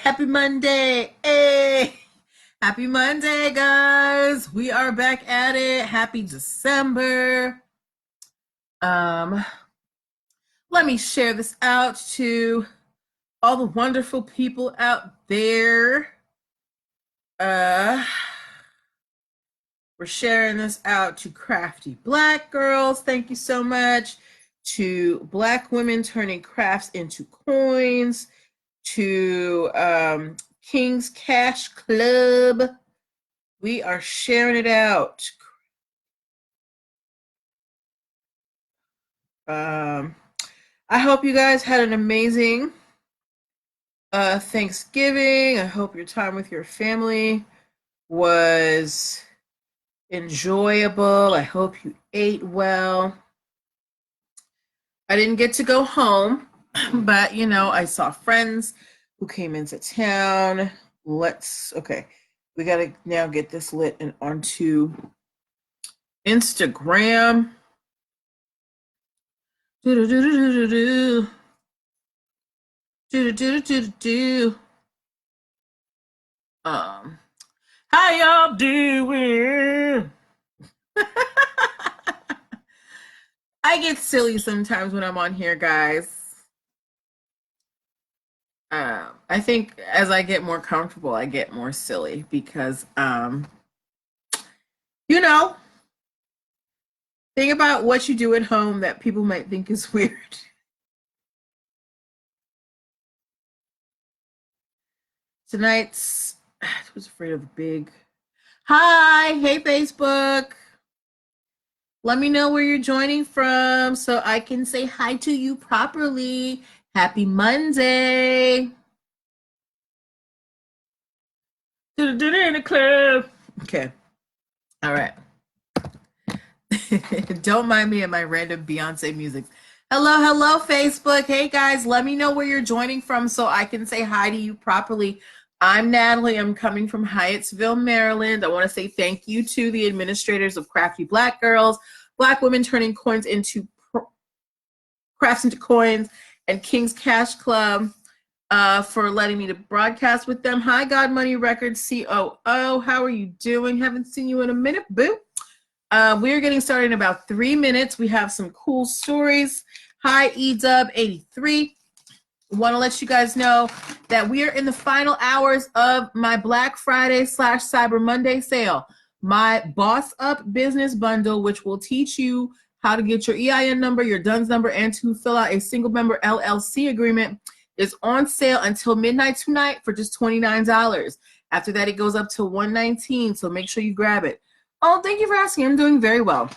Happy Monday. Hey, happy Monday, guys. We are back at it. Happy December. Let me share this out to all the wonderful people out there. We're sharing this out to crafty Black girls. Thank you so much. To Black women turning crafts into coins. To King's Cash Club. We are sharing it out. I hope you guys had an amazing Thanksgiving. I hope your time with your family was enjoyable. I hope you ate well. I didn't get to go home, but you know, I saw friends who came into town. Okay, we gotta now get this lit and onto Instagram. How y'all doing? I get silly sometimes when I'm on here, guys. I think as I get more comfortable, I get more silly because, you know, think about what you do at home that people might think is weird. Tonight's, I was afraid of the big. Hi, hey Facebook. Let me know where you're joining from so I can say hi to you properly. Happy Monday. To the dinner in the club. Okay. All right. Don't mind me and my random Beyonce music. Hello, Facebook. Hey, guys, let me know where you're joining from so I can say hi to you properly. I'm Natalie. I'm coming from Hyattsville, Maryland. I want to say thank you to the administrators of Crafty Black Girls, Black Women Turning Coins into Crafts into Coins, and King's Cash Club for letting me to broadcast with them. Hi, God Money Records COO. How are you doing? Haven't seen you in a minute, boo. We're getting started in about 3 minutes. We have some cool stories. Hi, EDub83. Want to let you guys know that we are in the final hours of my Black Friday / Cyber Monday sale. My Boss Up Business Bundle, which will teach you how to get your EIN number, your DUNS number, and to fill out a single member LLC agreement, is on sale until midnight tonight for just $29. After that, it goes up to $119, so make sure you grab it. Oh, thank you for asking. I'm doing very well.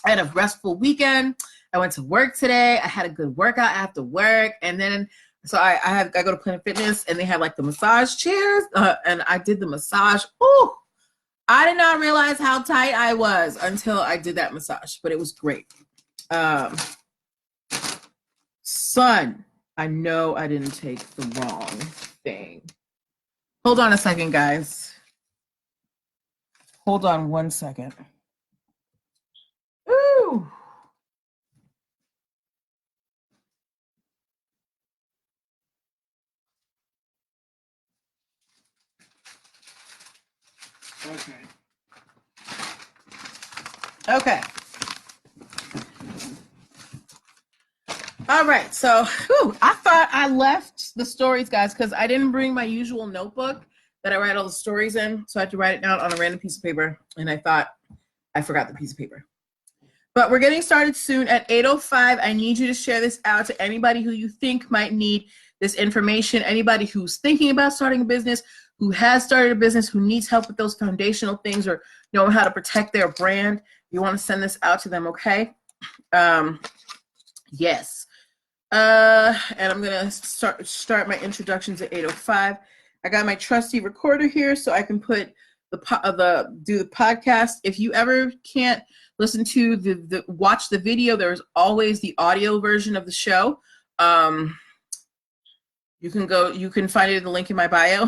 I had a restful weekend. I went to work today. I had a good workout after work. And then, so I go to Planet Fitness and they have like the massage chairs and I did the massage. Oh, I did not realize how tight I was until I did that massage, but it was great. Son, I know I didn't take the wrong thing. Hold on a second, guys. Hold on 1 second. Ooh. Okay. All right. So I thought I left the stories, guys, because I didn't bring my usual notebook that I write all the stories in. So I had to write it down on a random piece of paper. And I thought I forgot the piece of paper. But we're getting started soon at 8:05. I need you to share this out to anybody who you think might need this information, anybody who's thinking about starting a business, who has started a business, who needs help with those foundational things or know how to protect their brand. You want to send this out to them, okay? Yes. And I'm going to start my introductions at 8:05. I got my trusty recorder here so I can put do the podcast. If you ever can't listen to watch the video, there's always the audio version of the show. You can find it in the link in my bio,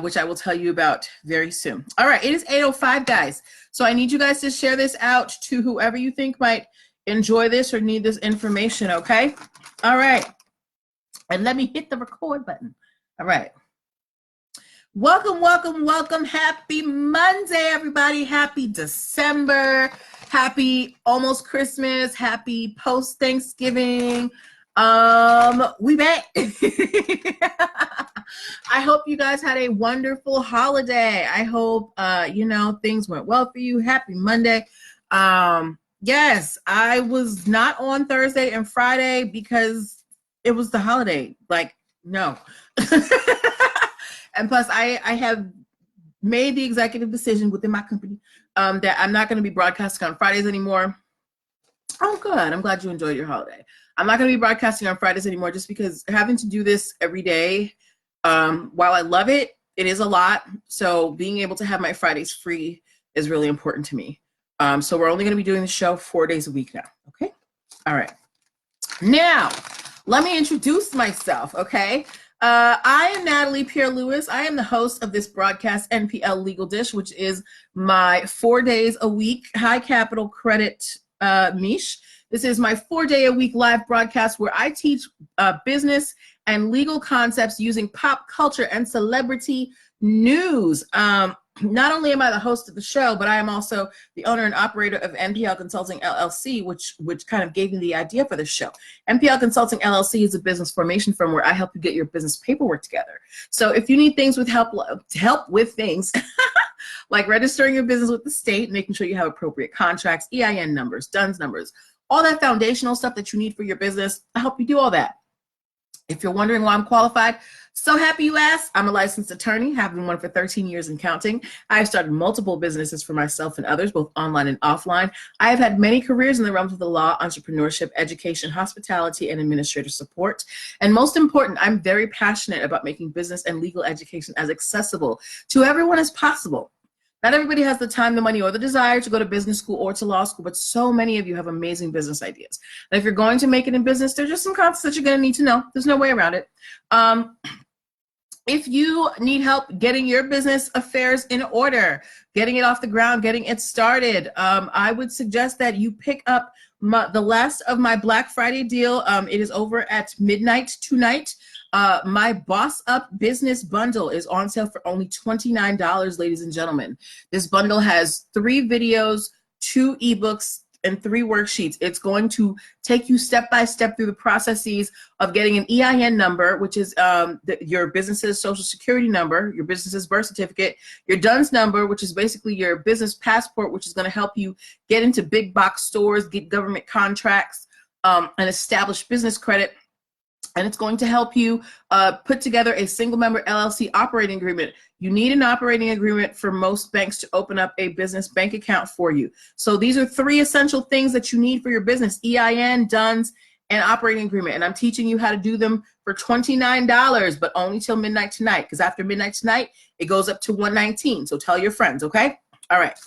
which I will tell you about very soon. All right, it is 8:05, guys. So I need you guys to share this out to whoever you think might enjoy this or need this information, okay? All right. And let me hit the record button. All right. Welcome, welcome, welcome. Happy Monday, everybody. Happy December. Happy almost Christmas. Happy post-Thanksgiving. We back. I hope you guys had a wonderful holiday. I hope, things went well for you. Happy Monday. Yes, I was not on Thursday and Friday because it was the holiday. Like, no. And plus, I have made the executive decision within my company that I'm not going to be broadcasting on Fridays anymore. Oh, good. I'm glad you enjoyed your holiday. I'm not going to be broadcasting on Fridays anymore just because having to do this every day, while I love it, it is a lot. So being able to have my Fridays free is really important to me. So we're only going to be doing the show 4 days a week now. Okay. All right. Now, let me introduce myself. Okay. I am Natalie Pierre-Lewis. I am the host of this broadcast, NPL Legal Dish, which is my 4 days a week high capital credit niche. This is my 4 day a week live broadcast where I teach business and legal concepts using pop culture and celebrity news. Not only am I the host of the show, but I am also the owner and operator of NPL Consulting LLC, which kind of gave me the idea for this show. NPL Consulting LLC is a business formation firm where I help you get your business paperwork together. So if you need things with help with things like registering your business with the state, making sure you have appropriate contracts, EIN numbers, DUNS numbers, all that foundational stuff that you need for your business, I help you do all that. If you're wondering why I'm qualified, so happy you asked. I'm a licensed attorney, have been one for 13 years and counting. I've started multiple businesses for myself and others, both online and offline. I have had many careers in the realms of the law, entrepreneurship, education, hospitality, and administrative support. And most important, I'm very passionate about making business and legal education as accessible to everyone as possible. Not everybody has the time, the money, or the desire to go to business school or to law school, but so many of you have amazing business ideas. And if you're going to make it in business, there's just some concepts that you're going to need to know. There's no way around it. If you need help getting your business affairs in order, getting it off the ground, getting it started, I would suggest that you pick up the last of my Black Friday deal. It is over at midnight tonight. My Boss Up Business Bundle is on sale for only $29, ladies and gentlemen. This bundle has 3 videos, 2 ebooks, and 3 worksheets. It's going to take you step by step through the processes of getting an EIN number, which is your business's social security number, your business's birth certificate, your DUNS number, which is basically your business passport, which is going to help you get into big box stores, get government contracts, and establish business credit. And it's going to help you put together a single member LLC operating agreement. You need an operating agreement for most banks to open up a business bank account for you. So these are 3 essential things that you need for your business: EIN, DUNS, and operating agreement. And I'm teaching you how to do them for $29, but only till midnight tonight, because after midnight tonight, it goes up to $119. So tell your friends, okay? All right.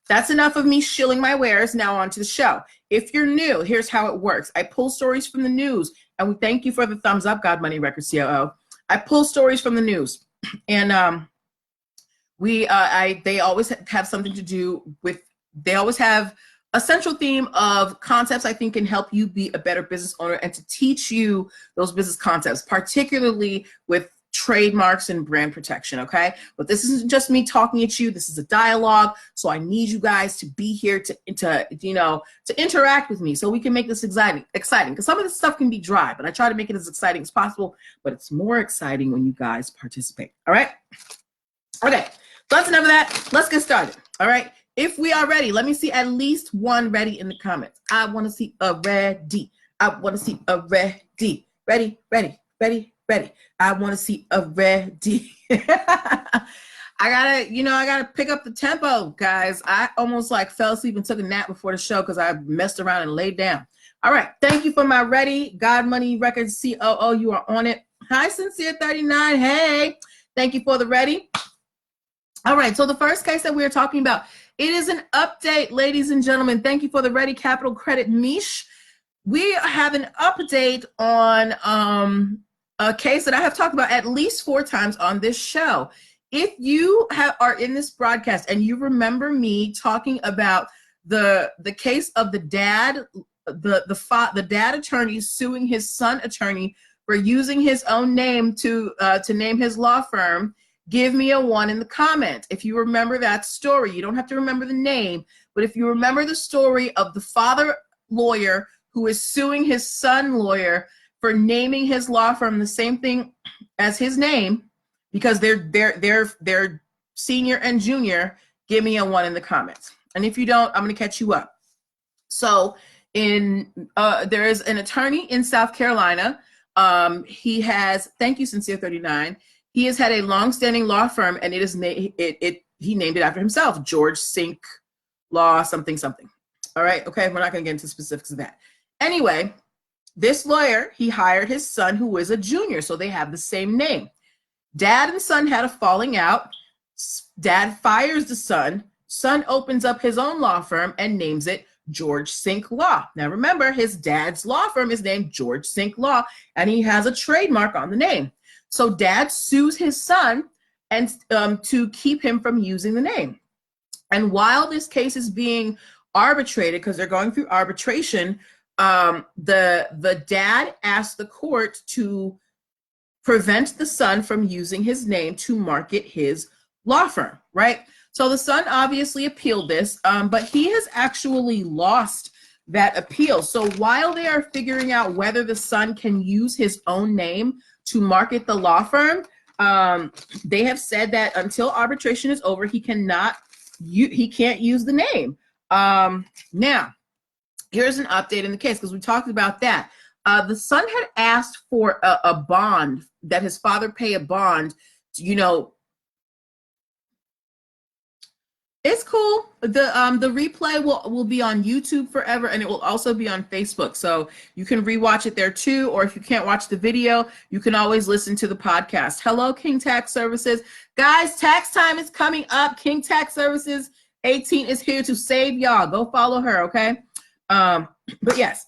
That's enough of me shilling my wares. Now on to the show. If you're new, here's how it works. I pull stories from the news, and we thank you for the thumbs up, God Money Records COO. I pull stories from the news, and they always have something to do with. They always have a central theme of concepts I think can help you be a better business owner and to teach you those business concepts, particularly with trademarks and brand protection, okay? But this isn't just me talking at you. This is a dialogue. So I need you guys to be here to interact with me so we can make this exciting. Because some of this stuff can be dry, but I try to make it as exciting as possible. But it's more exciting when you guys participate. All right? Okay. So that's enough of that. Let's get started. All right. If we are ready, let me see at least one ready in the comments. I want to see a ready. I want to see a ready. Ready, ready, ready, ready. I want to see a ready. I gotta pick up the tempo, guys. I almost fell asleep and took a nap before the show because I messed around and laid down. All right. Thank you for my ready. God Money Records COO. You are on it. Hi, Sincere39. Hey, thank you for the ready. All right. So the first case that we are talking about, it is an update, ladies and gentlemen. Thank you for the ready capital credit niche. We have an update on a case that I have talked about at least 4 times on this show. If you are in this broadcast and you remember me talking about the case of the dad, the dad attorney suing his son attorney for using his own name to name his law firm, give me a 1 in the comment. If you remember that story, you don't have to remember the name, but if you remember the story of the father lawyer who is suing his son lawyer for naming his law firm the same thing as his name, because they're senior and junior, give me a 1 in the comments. And if you don't, I'm going to catch you up. So there is an attorney in South Carolina. He has, thank you, Sincere 39. He has had a long-standing law firm, and he named it after himself, George Sink Law something. All right, okay, we're not going to get into specifics of that. Anyway, this lawyer, he hired his son, who is a junior, so they have the same name. Dad and son had a falling out. Dad fires the son. Son opens up his own law firm and names it George Sink Law. Now remember, his dad's law firm is named George Sink Law, and he has a trademark on the name. So dad sues his son and to keep him from using the name. And while this case is being arbitrated, because they're going through arbitration, the dad asked the court to prevent the son from using his name to market his law firm, right? So the son obviously appealed this, but he has actually lost that appeal. So while they are figuring out whether the son can use his own name to market the law firm, they have said that until arbitration is over, he can't use the name. Now, here's an update in the case, because we talked about that. The son had asked for a bond, that his father pay a bond, it's cool. The replay will be on YouTube forever, and it will also be on Facebook. So you can rewatch it there too, or if you can't watch the video, you can always listen to the podcast. Hello, King Tax Services. Guys, tax time is coming up. King Tax Services 18 is here to save y'all. Go follow her, okay? But yes.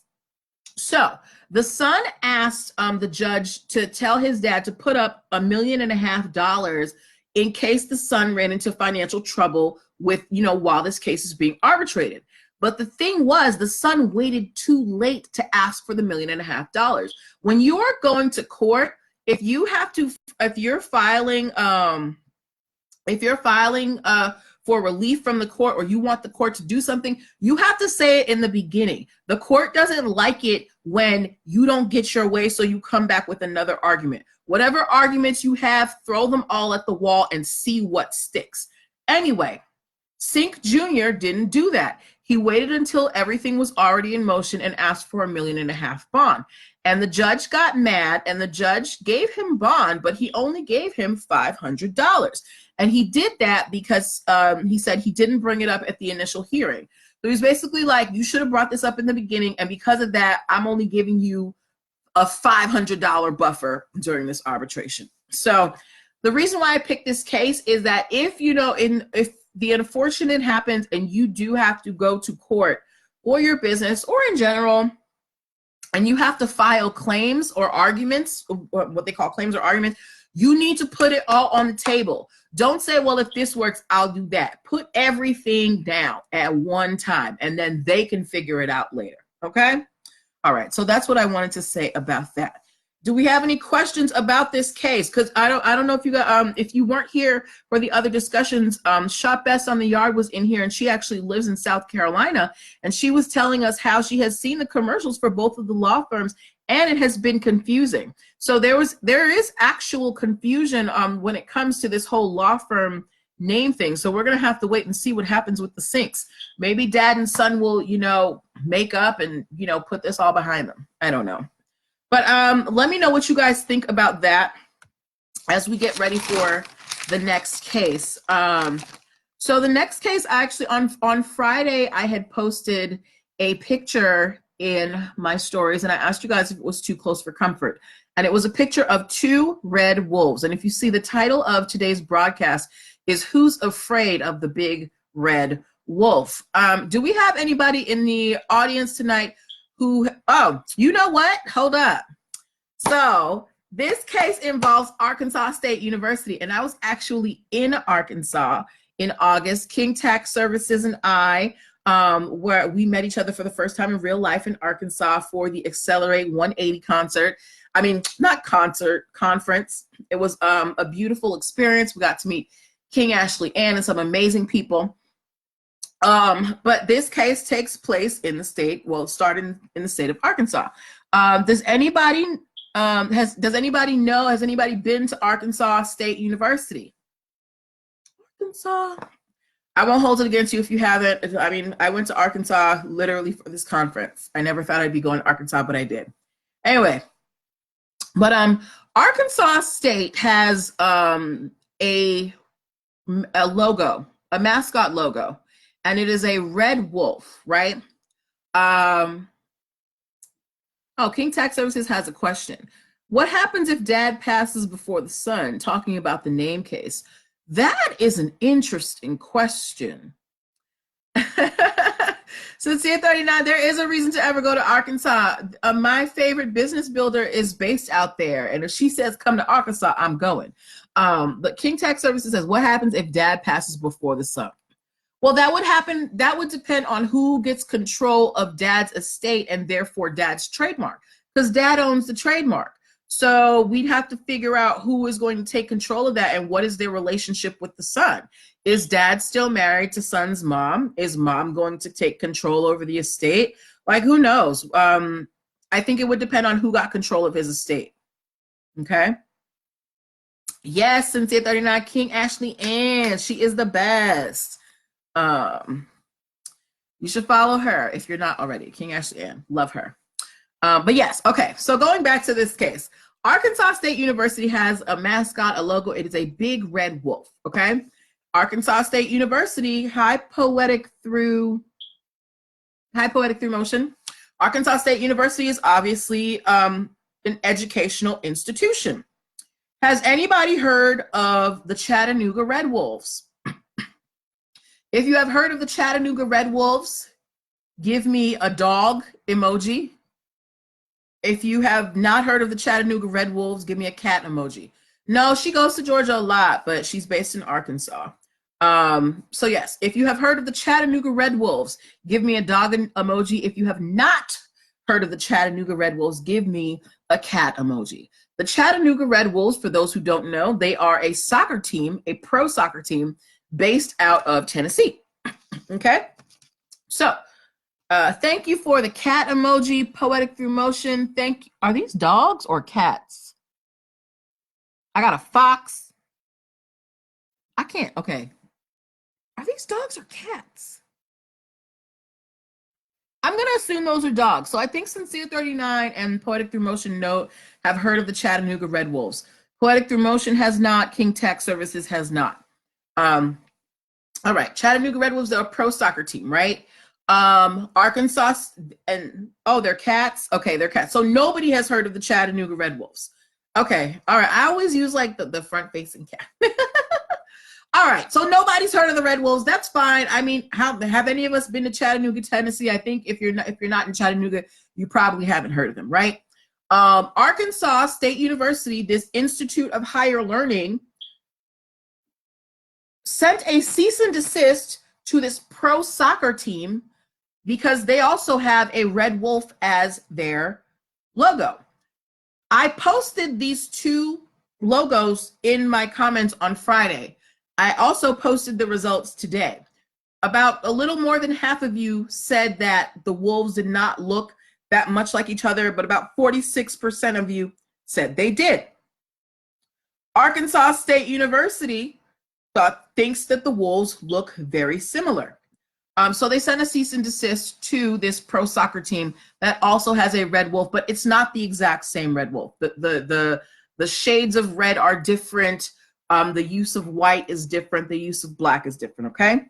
So the son asked the judge to tell his dad to put up $1.5 million in case the son ran into financial trouble with, while this case is being arbitrated. But the thing was, the son waited too late to ask for the $1.5 million. When you are going to court, if you're filing for relief from the court, or you want the court to do something, you have to say it in the beginning. The court doesn't like it when you don't get your way, so you come back with another argument. Whatever arguments you have, throw them all at the wall and see what sticks. Anyway, Sink Jr. didn't do that. He waited until everything was already in motion and asked for $1.5 million bond. And the judge got mad, and the judge gave him bond, but he only gave him $500. And he did that because he said he didn't bring it up at the initial hearing. So he's basically like, you should have brought this up in the beginning, and because of that, I'm only giving you a $500 buffer during this arbitration. So the reason why I picked this case is that if the unfortunate happens and you do have to go to court for your business or in general, and you have to file claims or arguments, what they call claims or arguments, you need to put it all on the table. Don't say, well, if this works, I'll do that. Put everything down at one time, and then they can figure it out later, okay? All right, so that's what I wanted to say about that. Do we have any questions about this case? Because I don't know if you got if you weren't here for the other discussions. Shop Best on the Yard was in here, and she actually lives in South Carolina, and she was telling us how she has seen the commercials for both of the law firms, and it has been confusing. So there is actual confusion when it comes to this whole law firm name thing. So we're gonna have to wait and see what happens with the Sinks. Maybe dad and son will make up and put this all behind them. I don't know. But let me know what you guys think about that as we get ready for the next case. So the next case, actually on Friday, I had posted a picture in my stories, and I asked you guys if it was too close for comfort. And it was a picture of 2 red wolves. And if you see, the title of today's broadcast is Who's Afraid of the Big Red Wolf? Do we have anybody in the audience tonight who, oh, you know what? Hold up. So this case involves Arkansas State University, and I was actually in Arkansas in August. King Tax Services and I where we met each other for the first time in real life in Arkansas for the Accelerate 180 concert. I mean, not concert, conference. It was a beautiful experience. We got to meet King Ashley Ann and some amazing people. But this case takes place in the state, well, starting in the state of Arkansas. Does anybody has anybody been to Arkansas State University? Arkansas. I won't hold it against you if you haven't. I mean, I went to Arkansas literally for this conference. I never thought I'd be going to Arkansas, but I did. Anyway, but Arkansas State has a logo, a mascot logo, and it is a red wolf, right? Oh, King Tax Services has a question. What happens if dad passes before the son? Talking about the name case. That is an interesting question. Sincere 39, there is a reason to ever go to Arkansas. My favorite business builder is based out there. And if she says, come to Arkansas, I'm going. But King Tax Services says, what happens if dad passes before the son? Well, that would happen. That would depend on who gets control of dad's estate and therefore dad's trademark, because dad owns the trademark. So we'd have to figure out who is going to take control of that and what is their relationship with the son. Is dad still married to son's mom? Is mom going to take control over the estate? Like, who knows? I think it would depend on who got control of his estate. Okay. Yes, Cynthia 39, King Ashley Ann. She is the best. You should follow her if you're not already. King Ashley Ann. Love her. But yes, okay. So going back to this case, Arkansas State University has a mascot, a logo. It is a big red wolf, okay? Arkansas State University, high poetic through motion. Arkansas State University is obviously an educational institution. Has anybody heard of the Chattanooga Red Wolves? If you have heard of the Chattanooga Red Wolves, give me a dog emoji. If you have not heard of the Chattanooga Red Wolves, give me a cat emoji. No, she goes to Georgia a lot, but she's based in Arkansas. So yes, if you have heard of the Chattanooga Red Wolves, give me a dog emoji. If you have not heard of the Chattanooga Red Wolves, give me a cat emoji. The Chattanooga Red Wolves, for those who don't know, they are a soccer team, a pro soccer team based out of Tennessee. Okay, so thank you for the cat emoji, poetic through motion. Thank you. Are these dogs or cats? I got a fox. I can't, okay. Are these dogs or cats? I'm gonna assume those are dogs. So I think Sincere 39 and Poetic Through Motion Note have heard of the Chattanooga Red Wolves. Poetic Through Motion has not, King Tax Services has not. All right, Chattanooga Red Wolves are a pro soccer team, right? Arkansas, and oh, they're cats. Okay, they're cats. So nobody has heard of the Chattanooga Red Wolves. Okay, all right. I always use like the front facing cat. All right, so nobody's heard of the Red Wolves. That's fine. I mean, have any of us been to Chattanooga, Tennessee? I think if you're not in Chattanooga, you probably haven't heard of them, right? Arkansas State University, this Institute of Higher Learning, sent a cease and desist to this pro soccer team because they also have a red wolf as their logo. I posted these two logos in my comments on Friday. I also posted the results today. About a little more than half of you said that the wolves did not look that much like each other, but about 46% of you said they did. Arkansas State University thinks that the wolves look very similar. So they sent a cease and desist to this pro soccer team that also has a red wolf, but it's not the exact same red wolf. The shades of red are different. The use of white is different. The use of black is different, okay?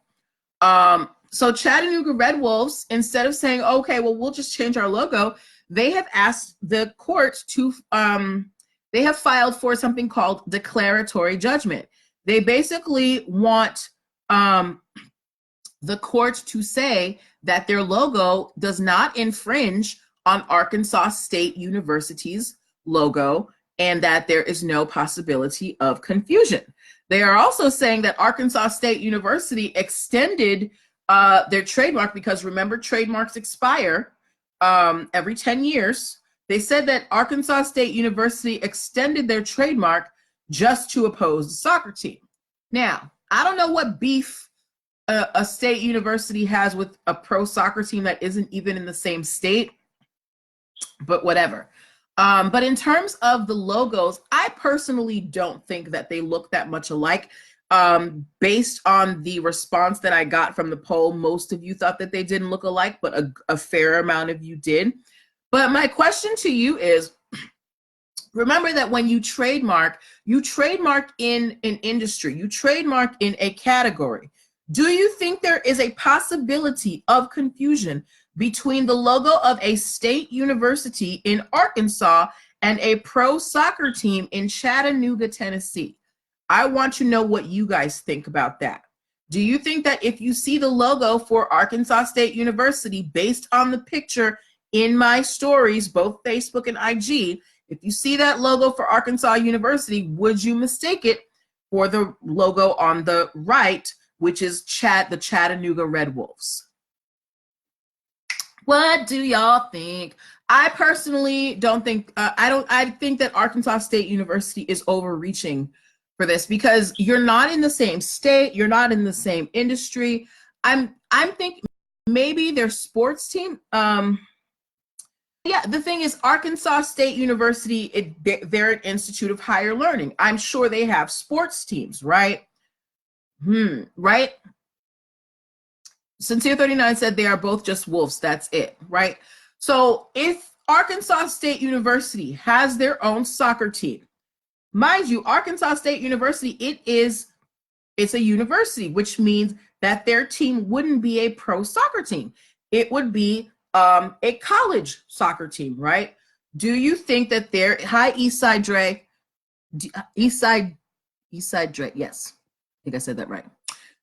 So Chattanooga Red Wolves, instead of saying, okay, well, we'll just change our logo, they have asked the court to, they have filed for something called declaratory judgment. They basically want the court to say that their logo does not infringe on Arkansas State University's logo and that there is no possibility of confusion. They are also saying that Arkansas State University extended their trademark, because remember, trademarks expire every 10 years. They said that Arkansas State University extended their trademark just to oppose the soccer team. Now, I don't know what beef a state university has with a pro soccer team that isn't even in the same state, but whatever. But in terms of the logos, I personally don't think that they look that much alike. Based on the response that I got from the poll, most of you thought that they didn't look alike, but a fair amount of you did. But my question to you is, remember that when you trademark in an industry, you trademark in a category. Do you think there is a possibility of confusion between the logo of a state university in Arkansas and a pro soccer team in Chattanooga, Tennessee? I want to know what you guys think about that. Do you think that if you see the logo for Arkansas State University based on the picture in my stories, both Facebook and IG, if you see that logo for Arkansas University, would you mistake it for the logo on the right, which is the Chattanooga Red Wolves? What do y'all think? I personally don't think, I think that Arkansas State University is overreaching for this, because you're not in the same state, you're not in the same industry. I'm thinking maybe their sports team, yeah, the thing is, Arkansas State University, they're an institute of higher learning. I'm sure they have sports teams, right? Right? Sincere 39 said they are both just wolves. That's it, right? So if Arkansas State University has their own soccer team, mind you, Arkansas State University, it's a university, which means that their team wouldn't be a pro soccer team. It would be a college soccer team, right? Do you think that hi, Eastside Dre, Eastside Dre, yes, I think I said that right.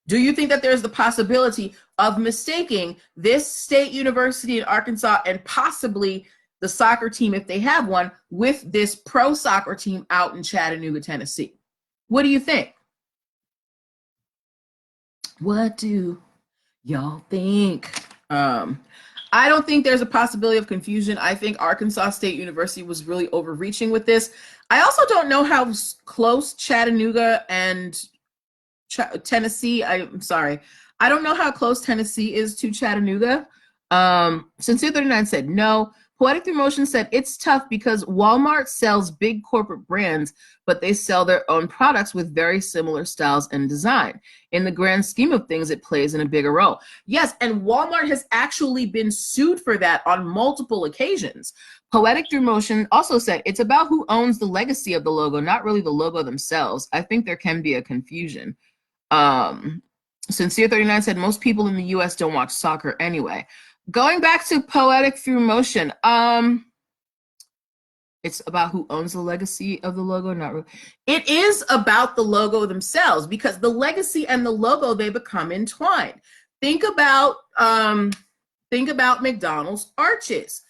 Do you think that there's the possibility of mistaking this state university in Arkansas and possibly the soccer team, if they have one, with this pro soccer team out in Chattanooga, Tennessee? What do you think? What do y'all think? I don't think there's a possibility of confusion. I think Arkansas State University was really overreaching with this. I also don't know how close Chattanooga and Tennessee, I'm sorry, I don't know how close Tennessee is to Chattanooga. Sincere 39 said no. Poetic Through Motion said it's tough because Walmart sells big corporate brands, but they sell their own products with very similar styles and design. In the grand scheme of things, it plays in a bigger role. Yes, and Walmart has actually been sued for that on multiple occasions. Poetic Through Motion also said it's about who owns the legacy of the logo, not really the logo themselves. I think there can be a confusion. Sincere 39 said most people in the US don't watch soccer anyway. Going back to Poetic Through Motion, it's about who owns the legacy of the logo, not really. It is about the logo themselves, because the legacy and the logo, they become entwined. Think about McDonald's arches.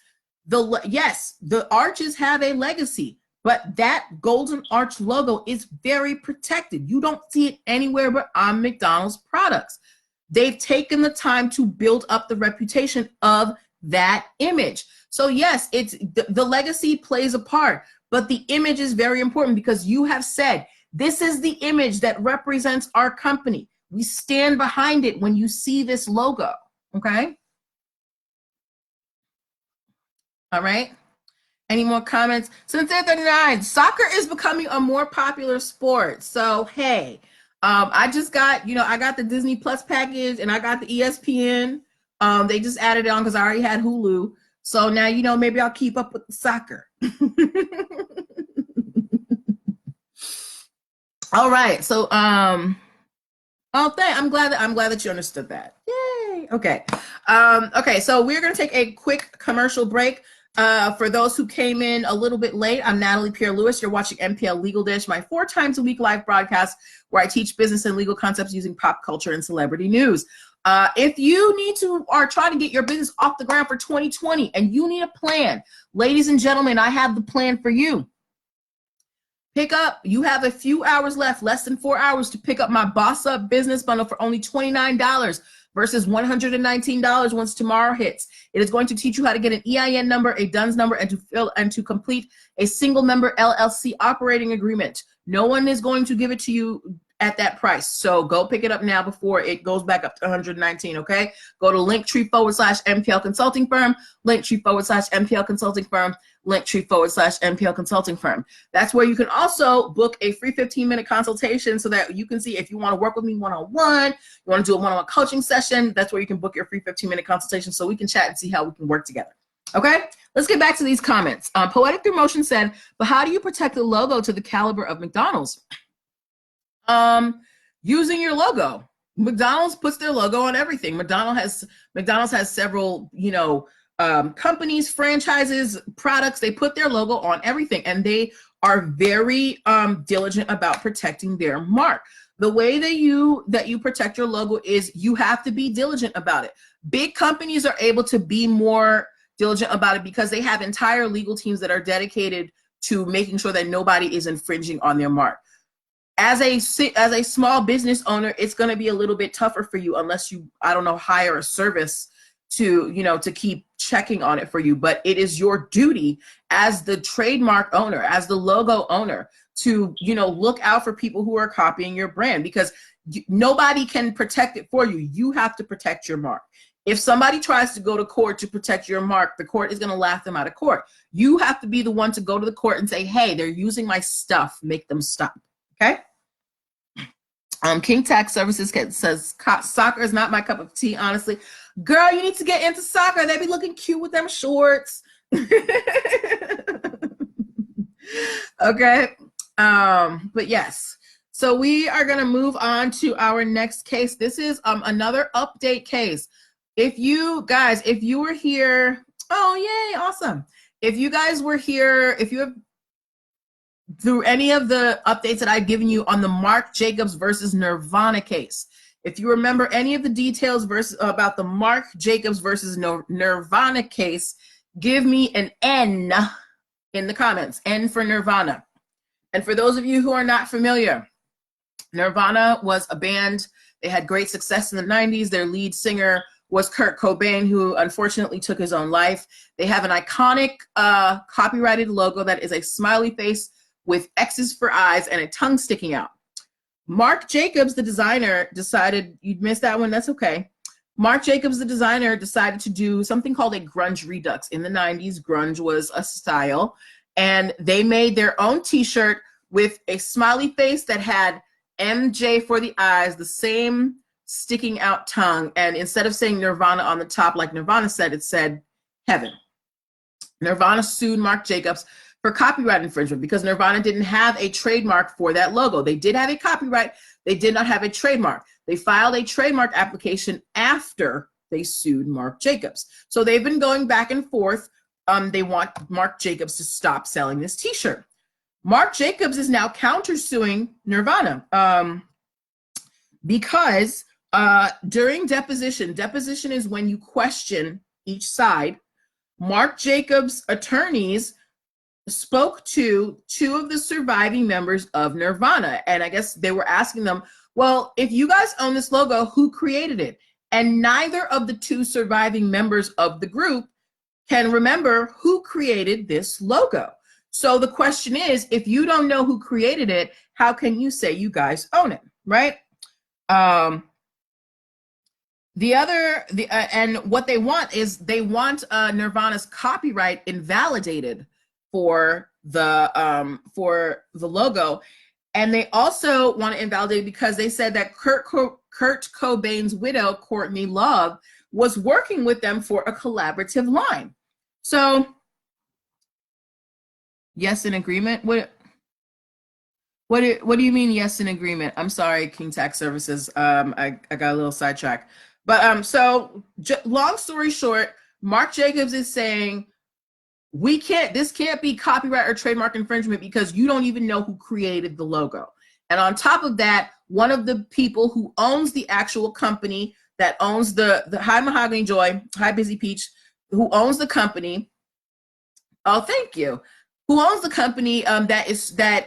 Yes, the arches have a legacy, but that golden arch logo is very protected. You don't see it anywhere but on McDonald's products. They've taken the time to build up the reputation of that image. So yes, it's the legacy plays a part, but the image is very important, because you have said, this is the image that represents our company. We stand behind it when you see this logo, okay? All right. Any more comments? Sincere 39, soccer is becoming a more popular sport. So, hey, I just got, I got the Disney Plus package and I got the ESPN. They just added it on because I already had Hulu. So now, maybe I'll keep up with the soccer. All right. So, I'm glad that you understood that. Yay. Okay. Okay. So we're going to take a quick commercial break. For those who came in a little bit late, I'm Natalie Pierre-Lewis. You're watching NPL Legal Dish, my 4 times a week live broadcast where I teach business and legal concepts using pop culture and celebrity news. If you are trying to get your business off the ground for 2020 and you need a plan, ladies and gentlemen, I have the plan for you. You have a few hours left, less than 4 hours, to pick up my Boss Up Business Bundle for only $29. versus $119 once tomorrow hits. It is going to teach you how to get an EIN number, a DUNS number, and to complete a single member LLC operating agreement. No one is going to give it to you at that price. So go pick it up now before it goes back up to 119, okay? Go to linktr.ee/NPL Consulting Firm, linktr.ee/NPL Consulting Firm, linktr.ee/NPL Consulting Firm. That's where you can also book a free 15-minute consultation so that you can see if you want to work with me one-on-one, you want to do a one-on-one coaching session, that's where you can book your free 15-minute consultation so we can chat and see how we can work together. Okay, let's get back to these comments. Poetic Through Motion said, but how do you protect the logo to the caliber of McDonald's? Using your logo. McDonald's puts their logo on everything. McDonald's has several, companies, franchises, products. They put their logo on everything, and they are very diligent about protecting their mark. The way that you protect your logo is you have to be diligent about it. Big companies are able to be more diligent about it because they have entire legal teams that are dedicated to making sure that nobody is infringing on their mark. As a small business owner, it's going to be a little bit tougher for you unless you, hire a service to keep checking on it for you. But it is your duty as the trademark owner, as the logo owner, to, look out for people who are copying your brand, because nobody can protect it for you. You have to protect your mark. If somebody tries to go to court to protect your mark, the court is going to laugh them out of court. You have to be the one to go to the court and say, hey, they're using my stuff, make them stop. Okay. King Tax Services says, soccer is not my cup of tea, honestly. Girl, you need to get into soccer. They be looking cute with them shorts. Okay. But yes. So we are going to move on to our next case. This is another update case. If you were here, oh, yay, awesome. If you guys were here, if you have through any of the updates that I've given you on the Marc Jacobs versus Nirvana case. If you remember any of the details about the Marc Jacobs versus Nirvana case, give me an N in the comments, N for Nirvana. And for those of you who are not familiar, Nirvana was a band. They had great success in the 90s. Their lead singer was Kurt Cobain, who unfortunately took his own life. They have an iconic copyrighted logo that is a smiley face with X's for eyes and a tongue sticking out. Marc Jacobs, the designer, decided, you'd missed that one, that's okay. Marc Jacobs, the designer, decided to do something called a grunge redux. In the 90s, grunge was a style, and they made their own t-shirt with a smiley face that had MJ for the eyes, the same sticking out tongue, and instead of saying Nirvana on the top like Nirvana said, it said heaven. Nirvana sued Marc Jacobs for copyright infringement because Nirvana didn't have a trademark for that logo. They did have a copyright. They did not have a trademark. They filed a trademark application after they sued Marc Jacobs. So they've been going back and forth. They want Marc Jacobs to stop selling this t-shirt. Marc Jacobs is now countersuing Nirvana because during deposition is when you question each side. Marc Jacobs' attorneys spoke to two of the surviving members of Nirvana. And I guess they were asking them, well, if you guys own this logo, who created it? And neither of the two surviving members of the group can remember who created this logo. So the question is, if you don't know who created it, how can you say you guys own it, right? And what they want is Nirvana's copyright invalidated for the logo, and they also want to invalidate because they said that Kurt Cobain's widow, Courtney Love, was working with them for a collaborative line. So, yes, in agreement. What do you mean? Yes, in agreement. I'm sorry, King Tax Services. I got a little sidetracked. But so long story short, Marc Jacobs is saying this can't be copyright or trademark infringement because you don't even know who created the logo. And on top of that, one of the people who owns the actual company that owns the Hi Mahogany Joy, Hi Busy Peach, who owns the company. Oh, thank you. Who owns the company that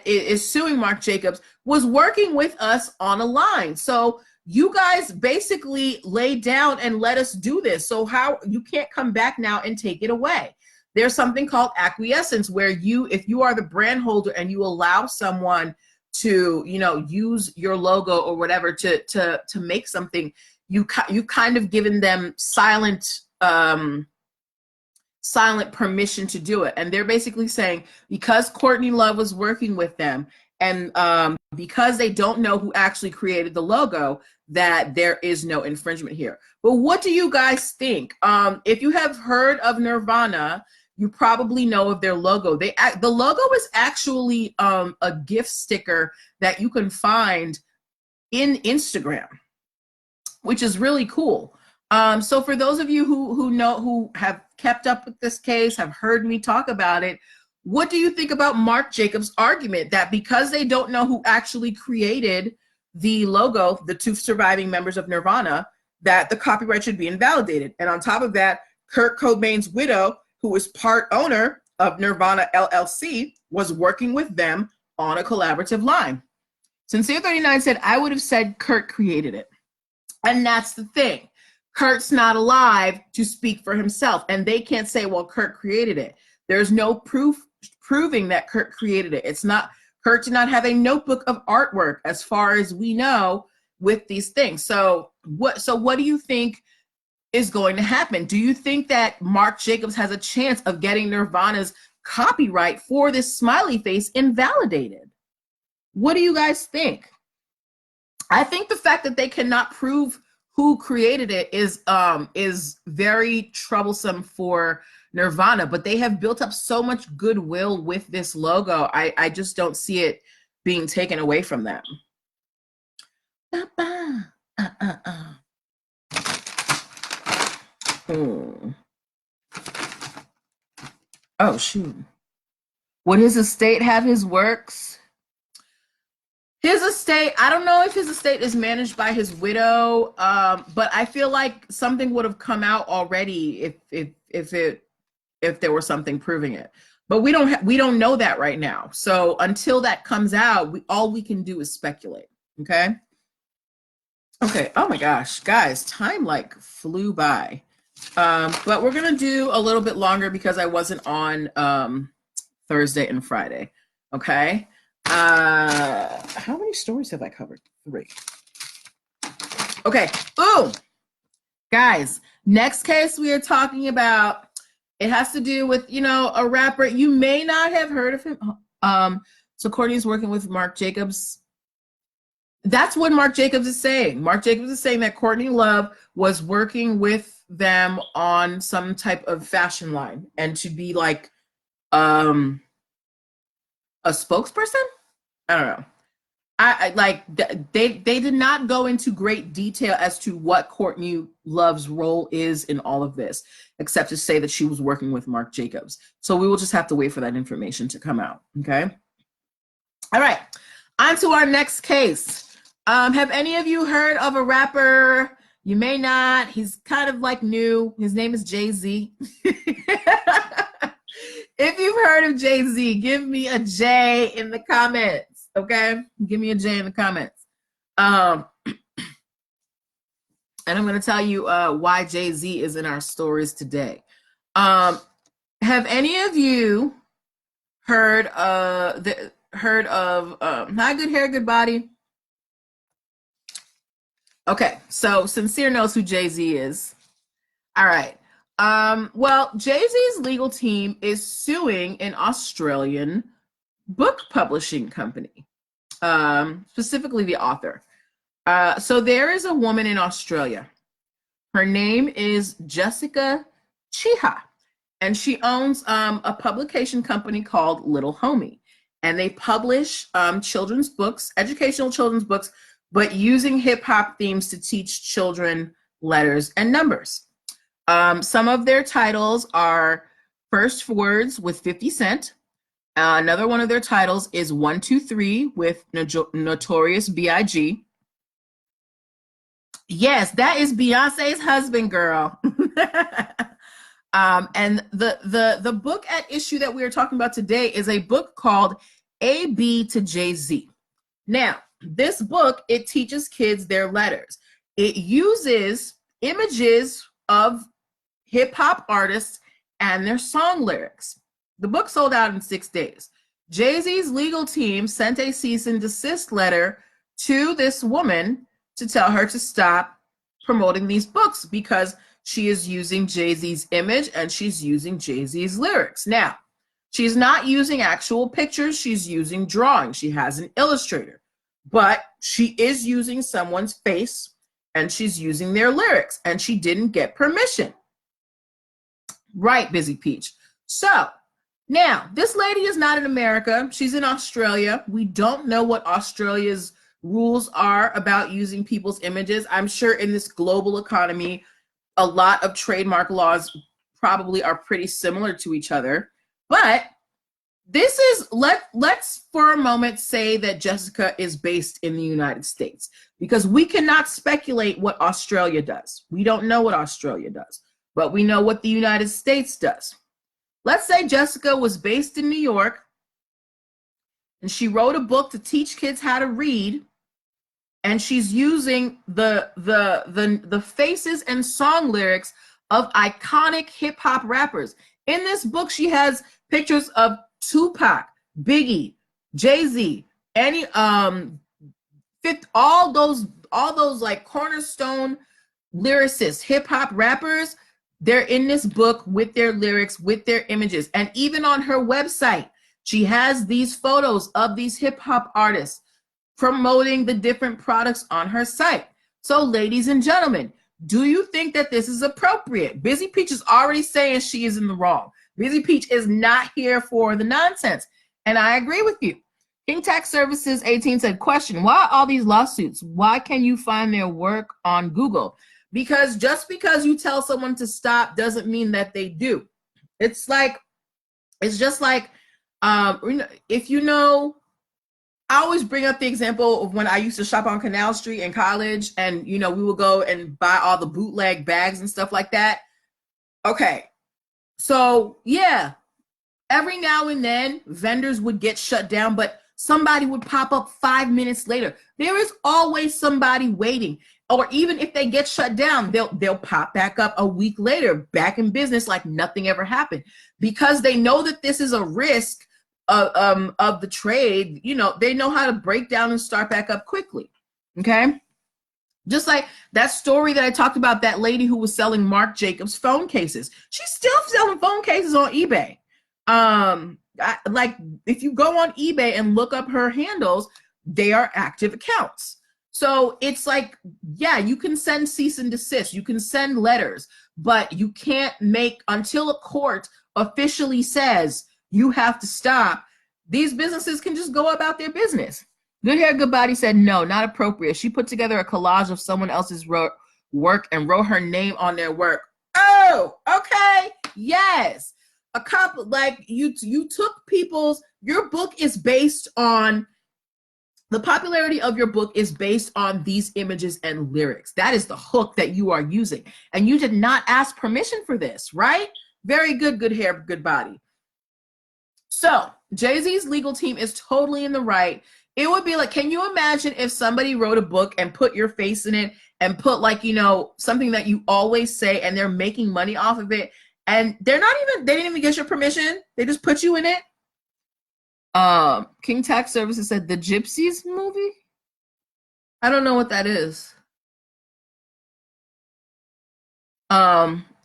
is suing Marc Jacobs was working with us on a line. So you guys basically laid down and let us do this. So how you can't come back now and take it away. There's something called acquiescence where if you are the brand holder and you allow someone to, use your logo or whatever to make something, you kind of given them silent permission to do it. And they're basically saying, because Courtney Love was working with them and because they don't know who actually created the logo, that there is no infringement here. But what do you guys think? If you have heard of Nirvana, you probably know of their logo. The logo is actually a gift sticker that you can find in Instagram, which is really cool. So for those of you who have kept up with this case, have heard me talk about it, what do you think about Marc Jacobs' argument that because they don't know who actually created the logo, the two surviving members of Nirvana, that the copyright should be invalidated? And on top of that, Kurt Cobain's widow, who is part owner of Nirvana LLC, was working with them on a collaborative line. Sincere39 said, I would have said Kurt created it. And that's the thing. Kurt's not alive to speak for himself. And they can't say, well, Kurt created it. There's no proof proving that Kurt created it. Kurt did not have a notebook of artwork as far as we know with these things. So what do you think is going to happen? Do you think that Marc Jacobs has a chance of getting Nirvana's copyright for this smiley face invalidated? What do you guys think? I think the fact that they cannot prove who created it is very troublesome for Nirvana, but they have built up so much goodwill with this logo. I just don't see it being taken away from them. Oh, shoot. Would his estate have his works? His estate, I don't know if his estate is managed by his widow, but I feel like something would have come out already if there was something proving it. But we don't know that right now. So until that comes out, all we can do is speculate. Okay. Okay. Oh my gosh, guys, time like flew by. But we're gonna do a little bit longer because I wasn't on Thursday and Friday. Okay. How many stories have I covered? 3. Okay, boom. Guys, next case we are talking about, it has to do with, a rapper. You may not have heard of him. So Courtney's working with Marc Jacobs. That's what Marc Jacobs is saying. Marc Jacobs is saying that Courtney Love was working with them on some type of fashion line and to be like a spokesperson. I don't know. They did not go into great detail as to what Courtney Love's role is in all of this, except to say that she was working with Marc Jacobs. So we will just have to wait for that information to come out. Okay. All right. On to our next case. Have any of you heard of a rapper? You may not. He's kind of like new. His name is Jay-Z. If you've heard of Jay-Z, give me a J in the comments, okay? Give me a J in the comments. And I'm going to tell you why Jay-Z is in our stories today. Have any of you heard of Hi, Good Hair, Good Body? Okay, so Sincere knows who Jay-Z is. All right. Well, Jay-Z's legal team is suing an Australian book publishing company, specifically the author. So there is a woman in Australia. Her name is Jessica Chiha, and she owns a publication company called Little Homie. And they publish children's books, educational children's books, but using hip hop themes to teach children letters and numbers. Some of their titles are First Words with 50 Cent. Another one of their titles is 1, 2, 3 with Notorious B.I.G. Yes, that is Beyonce's husband, girl. And the book at issue that we are talking about today is a book called A.B. to Jay-Z. Now, this book, it teaches kids their letters. It uses images of hip hop artists and their song lyrics. The book sold out in 6 days. Jay-Z's legal team sent a cease and desist letter to this woman to tell her to stop promoting these books because she is using Jay-Z's image and she's using Jay-Z's lyrics. Now, she's not using actual pictures, she's using drawings. She has an illustrator, but she is using someone's face and she's using their lyrics, and she didn't get permission. Right, Busy Peach. So now this lady is not in America. She's in Australia. We don't know what Australia's rules are about using people's images. I'm sure in this global economy, a lot of trademark laws probably are pretty similar to each other. But this is, let's for a moment say that Jessica is based in the United States, because we cannot speculate what Australia does. We don't know what Australia does, but we know what the United States does. Let's say Jessica was based in New York and she wrote a book to teach kids how to read, and she's using the faces and song lyrics of iconic hip hop rappers. In this book, she has pictures of Tupac, Biggie, Jay-Z, all those like cornerstone lyricists, hip hop rappers. They're in this book with their lyrics, with their images. And even on her website, she has these photos of these hip hop artists promoting the different products on her site. So ladies and gentlemen, do you think that this is appropriate? Busy Peach is already saying she is in the wrong. Busy Peach is not here for the nonsense. And I agree with you. King Tax Services 18 said, question, why all these lawsuits? Why can you find their work on Google? Because just because you tell someone to stop doesn't mean that they do. It's just like, if you know, I always bring up the example of when I used to shop on Canal Street in college, and, we would go and buy all the bootleg bags and stuff like that. Okay. So yeah, every now and then vendors would get shut down, but somebody would pop up 5 minutes later. There is always somebody waiting. Or even if they get shut down, they'll pop back up a week later, back in business like nothing ever happened, because they know that this is a risk of the trade. They know how to break down and start back up quickly. Okay. Just like that story that I talked about, that lady who was selling Marc Jacobs phone cases. She's still selling phone cases on eBay. If you go on eBay and look up her handles, they are active accounts. So it's like, yeah, you can send cease and desist, you can send letters, but you can't make, until a court officially says you have to stop, these businesses can just go about their business. Good Hair Good Body said, no, not appropriate. She put together a collage of someone else's work and wrote her name on their work. Oh, okay. Yes. A couple, like you took your book is based on, the popularity of your book is based on these images and lyrics. That is the hook that you are using. And you did not ask permission for this, right? Very good, Good Hair Good Body. So Jay-Z's legal team is totally in the right. It would be like, can you imagine if somebody wrote a book and put your face in it and put something that you always say, and they're making money off of it, and they didn't even get your permission. They just put you in it. King Tax Services said the Gypsies movie. I don't know what that is.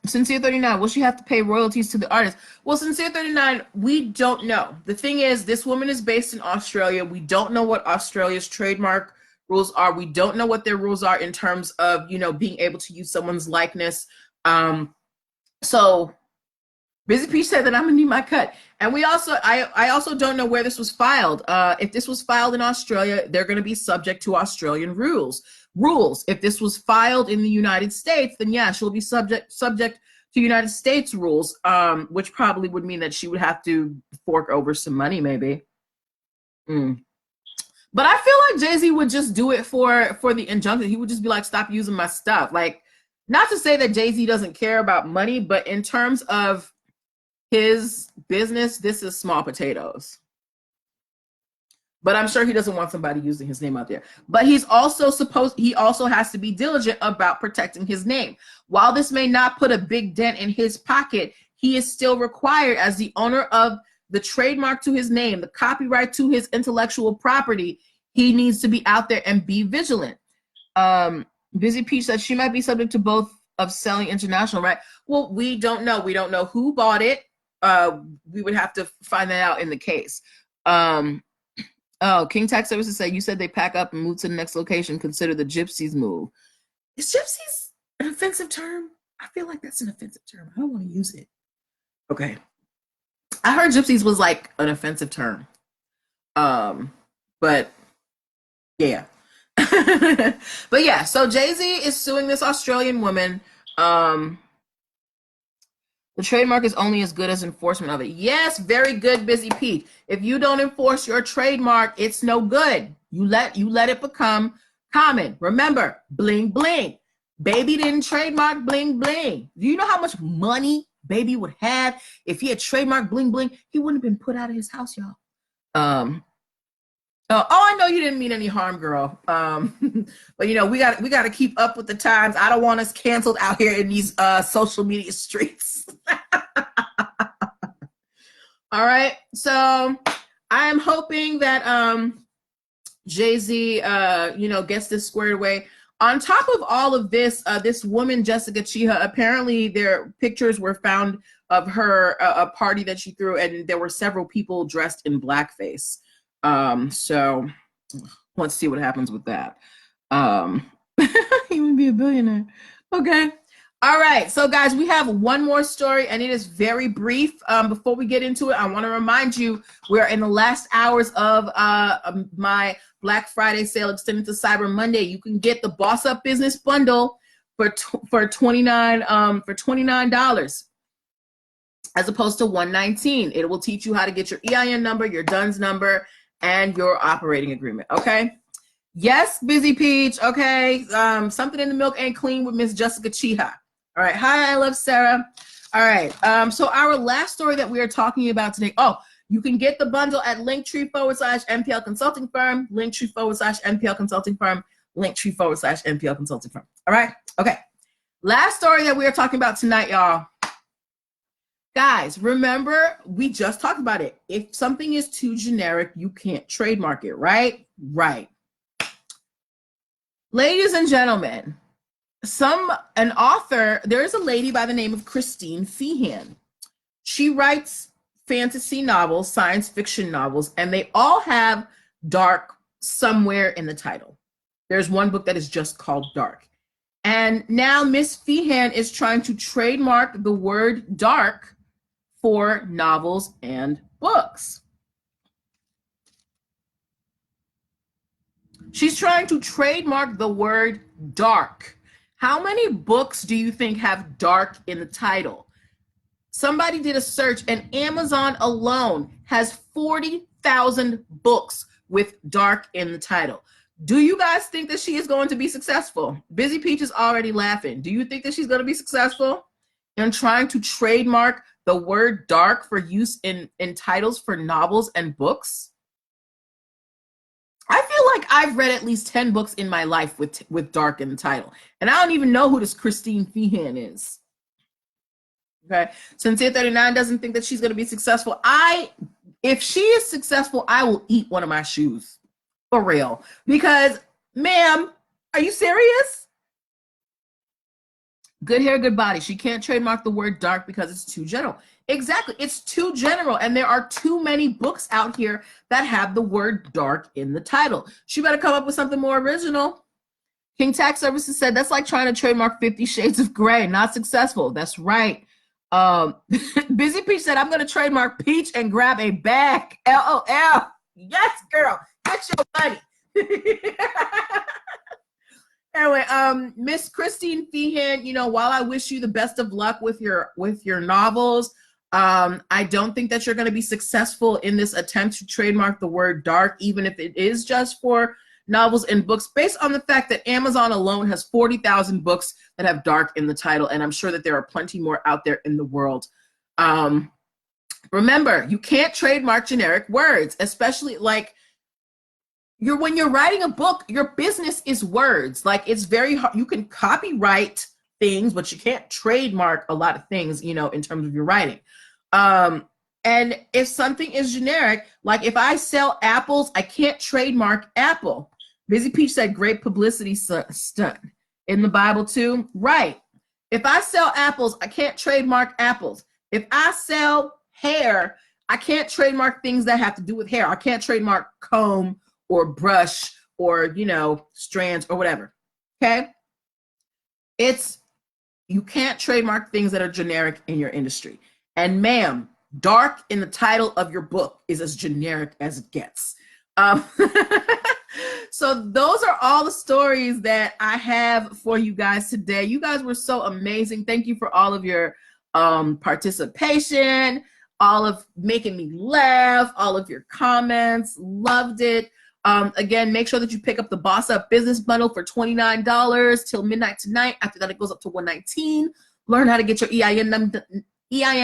Sincere 39, will she have to pay royalties to the artist? Well, Sincere 39, we don't know. The thing is, this woman is based in Australia. We don't know what Australia's trademark rules are. We don't know what their rules are in terms of, being able to use someone's likeness. So Busy Peach said that I'm gonna need my cut. And I also don't know where this was filed. If this was filed in Australia, they're gonna be subject to Australian rules. If this was filed in the United States, then yeah, she'll be subject to United States rules, which probably would mean that she would have to fork over some money, maybe. But I feel like Jay-Z would just do it for the injunction. He would just be like, stop using my stuff. Like, not to say that Jay-Z doesn't care about money, but in terms of his business, this is small potatoes. but I'm sure he doesn't want somebody using his name out there. But he also has to be diligent about protecting his name. While this may not put a big dent in his pocket, he is still required as the owner of the trademark to his name, the copyright to his intellectual property. He needs to be out there and be vigilant. Busy Peach said she might be subject to both of selling international, right? Well, we don't know. We don't know who bought it. We would have to find that out in the case. Oh, King Tax Services said, you said they pack up and move to the next location. Consider the gypsies move. Is gypsies an offensive term? I feel like that's an offensive term. I don't want to use it. Okay. I heard gypsies was like an offensive term. But yeah. But yeah, so Jay-Z is suing this Australian woman. The trademark is only as good as enforcement of it. Yes, very good, Busy Pete. If you don't enforce your trademark, it's no good. You let it become common. Remember, bling bling. Baby didn't trademark bling bling. Do you know how much money Baby would have if he had trademarked bling bling? He wouldn't have been put out of his house, y'all. I know you didn't mean any harm, girl. But you know, we got to keep up with the times. I don't want us canceled out here in these social media streets. All right. So I am hoping that Jay-Z gets this squared away. On top of all of this, this woman, Jessica Chiha, apparently their pictures were found of her, a party that she threw, and there were several people dressed in blackface. So let's see what happens with that. He would be a billionaire. Okay. All right. So guys, we have one more story and it is very brief. Before we get into it, I want to remind you, we're in the last hours of my Black Friday sale extended to Cyber Monday. You can get the Boss Up Business Bundle for $29 as opposed to $119. It will teach you how to get your EIN number, your DUNS number, and your operating agreement. Okay. Yes, Busy Peach. Okay. Something in the milk ain't clean with Miss Jessica Chiha. All right. Hi, I love Sarah. All right. So our last story that we are talking about today. Oh, you can get the bundle at linktr.ee/NPL Consulting Firm, linktr.ee/NPL Consulting Firm, linktr.ee/NPL Consulting Firm. All right. Okay. Last story that we are talking about tonight, y'all. Guys, remember, we just talked about it. If something is too generic, you can't trademark it, right? Right. Ladies and gentlemen, an author, there is a lady by the name of Christine Feehan. She writes fantasy novels, science fiction novels, and they all have dark somewhere in the title. There's one book that is just called Dark. And now Miss Feehan is trying to trademark the word dark for novels and books. She's trying to trademark the word dark. How many books do you think have dark in the title? Somebody did a search and Amazon alone has 40,000 books with dark in the title. Do you guys think that she is going to be successful? Busy Peach is already laughing. Do you think that she's going to be successful in trying to trademark the word dark for use in titles for novels and books? I feel like I've read at least 10 books in my life with dark in the title. And I don't even know who this Christine Feehan is. Okay. Sincere 39 doesn't think that she's going to be successful. If she is successful, I will eat one of my shoes. For real. Because, ma'am, are you serious? Good hair, good body. She can't trademark the word dark because it's too general. Exactly. It's too general. And there are too many books out here that have the word dark in the title. She better come up with something more original. King Tax Services said, that's like trying to trademark 50 Shades of Grey. Not successful. That's right. Busy Peach said, I'm going to trademark peach and grab a bag. LOL. Yes, girl. Get your money. Anyway, Miss Christine Feehan, while I wish you the best of luck with your novels, I don't think that you're going to be successful in this attempt to trademark the word dark, even if it is just for novels and books, based on the fact that Amazon alone has 40,000 books that have dark in the title, and I'm sure that there are plenty more out there in the world. Remember, you can't trademark generic words, especially like when you're writing a book, your business is words. Like, it's very hard. You can copyright things, but you can't trademark a lot of things, you know, in terms of your writing. And if something is generic, like if I sell apples, I can't trademark apple. Busy Peach said great publicity stunt. In the Bible too, right? If I sell apples, I can't trademark apples. If I sell hair, I can't trademark things that have to do with hair. I can't trademark comb or brush or, you know, strands or whatever. Okay? You can't trademark things that are generic in your industry. And ma'am, dark in the title of your book is as generic as it gets. So those are all the stories that I have for you guys today. You guys were so amazing. Thank you for all of your participation, all of making me laugh, all of your comments. Loved it. Again, make sure that you pick up the Boss Up Business Bundle for $29 till midnight tonight. After that, it goes up to $119. Learn how to get your EIN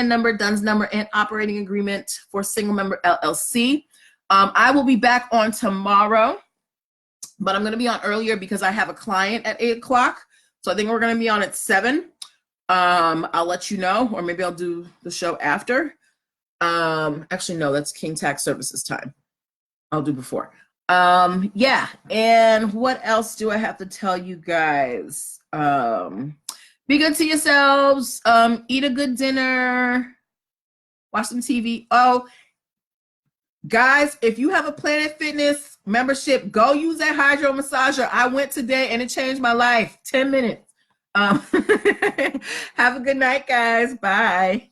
number, DUNS number, and operating agreement for single member LLC. I will be back on tomorrow, but I'm going to be on earlier because I have a client at 8 o'clock. So I think we're going to be on at 7. I'll let you know, or maybe I'll do the show after. Actually, no, that's King Tax Services time. I'll do before. Yeah. And what else do I have to tell you guys? Be good to yourselves. Eat a good dinner. Watch some TV. Oh, guys, if you have a Planet Fitness membership, go use that hydro massager. I went today and it changed my life. 10 minutes. Have a good night, guys. Bye.